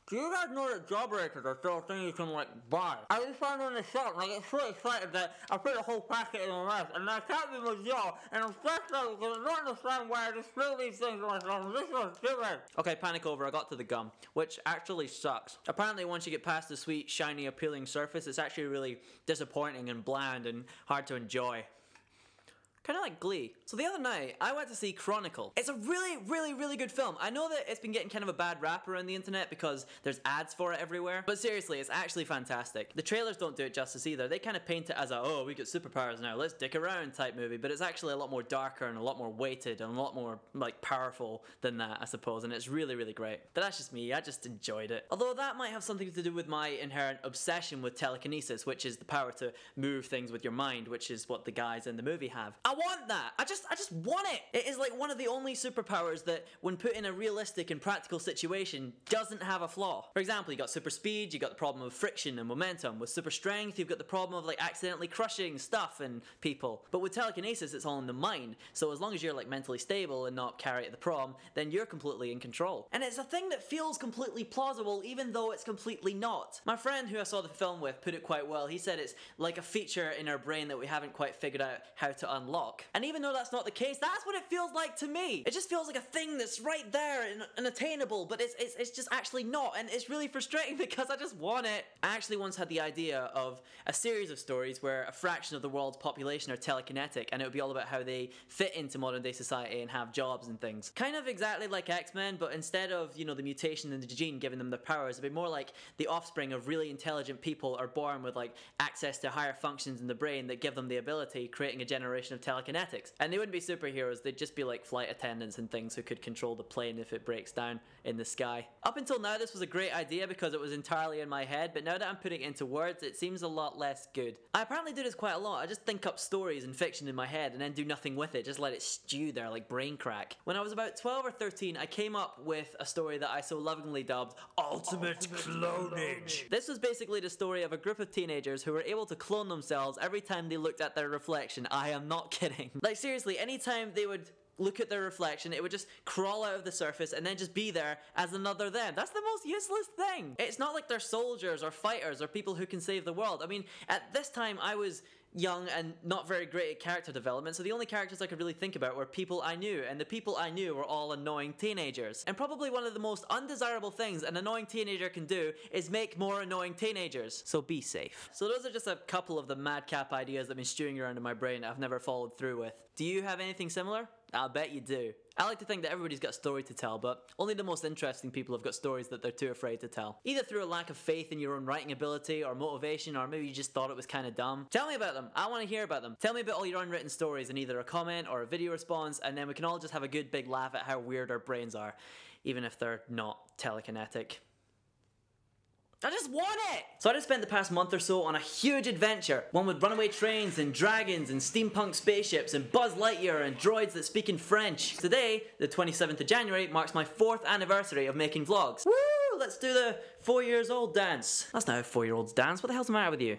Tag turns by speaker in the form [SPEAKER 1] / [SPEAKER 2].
[SPEAKER 1] Do you guys know that Jawbreakers are still a thing you can like buy? I just found them in the shop and I get so excited that I put a whole packet in my mouth and I can't be my jaw and I'm stressed out because I don't understand why I just throw these things in myself. This is stupid.
[SPEAKER 2] Okay, panic over, I got to the gum, which actually sucks. Apparently once you get past the sweet, shiny, appealing surface, it's actually really disappointing and bland and hard to enjoy. Kind of like Glee. So the other night, I went to see Chronicle. It's a really good film. I know that it's been getting kind of a bad rap around the internet because there's ads for it everywhere, but seriously, it's actually fantastic. The trailers don't do it justice either. They kind of paint it as a, oh, we get superpowers now, let's dick around type movie, but it's actually a lot more darker and a lot more weighted and a lot more, like, powerful than that, I suppose, and it's really great. But that's just me, I just enjoyed it. Although that might have something to do with my inherent obsession with telekinesis, which is the power to move things with your mind, which is what the guys in the movie have. I want that! I just want it! It is like one of the only superpowers that, when put in a realistic and practical situation, doesn't have a flaw. For example, you got super speed, you got the problem of friction and momentum. With super strength, you've got the problem of like accidentally crushing stuff and people. But with telekinesis, it's all in the mind. So as long as you're like mentally stable and not carry at the prom, then you're completely in control. And it's a thing that feels completely plausible even though it's completely not. My friend who I saw the film with put it quite well. He said it's like a feature in our brain that we haven't quite figured out how to unlock. And even though that's not the case, that's what it feels like to me. It just feels like a thing that's right there and attainable, but it's just actually not, and it's really frustrating because I just want it. I actually once had the idea of a series of stories where a fraction of the world's population are telekinetic, and it would be all about how they fit into modern day society and have jobs and things. Kind of exactly like X-Men, but instead of, you know, the mutation in the gene giving them their powers, it'd be more like the offspring of really intelligent people are born with like access to higher functions in the brain that give them the ability, creating a generation of telekinetics. And they wouldn't be superheroes, they'd just be like flight attendants and things who could control the plane if it breaks down in the sky. Up until now, this was a great idea because it was entirely in my head, but now that I'm putting it into words, it seems a lot less good. I apparently do this quite a lot. I just think up stories and fiction in my head and then do nothing with it, just let it stew there like brain crack. When I was about 12 or 13, I came up with a story that I so lovingly dubbed Ultimate Clonage. This was basically the story of a group of teenagers who were able to clone themselves every time they looked at their reflection. I am not kidding. Like seriously, anytime they would look at their reflection, it would just crawl out of the surface and then just be there as another them. That's the most useless thing. It's not like they're soldiers or fighters or people who can save the world. I mean, at this time I was young and not very great at character development, so the only characters I could really think about were people I knew, and the people I knew were all annoying teenagers. And probably one of the most undesirable things an annoying teenager can do is make more annoying teenagers. So be safe. So those are just a couple of the madcap ideas that have been stewing around in my brain I've never followed through with. Do you have anything similar? I'll bet you do. I like to think that everybody's got a story to tell, but only the most interesting people have got stories that they're too afraid to tell. Either through a lack of faith in your own writing ability or motivation, or maybe you just thought it was kind of dumb. Tell me about them. I want to hear about them. Tell me about all your unwritten stories in either a comment or a video response, and then we can all just have a good big laugh at how weird our brains are, even if they're not telekinetic. I just want it! So I just spent the past month or so on a huge adventure. One with runaway trains and dragons and steampunk spaceships and Buzz Lightyear and droids that speak in French. Today, the 27th of January, marks my 4th anniversary of making vlogs. Woo! Let's do the 4 years old dance. That's not how 4-year-olds dance. What the hell's the matter with you?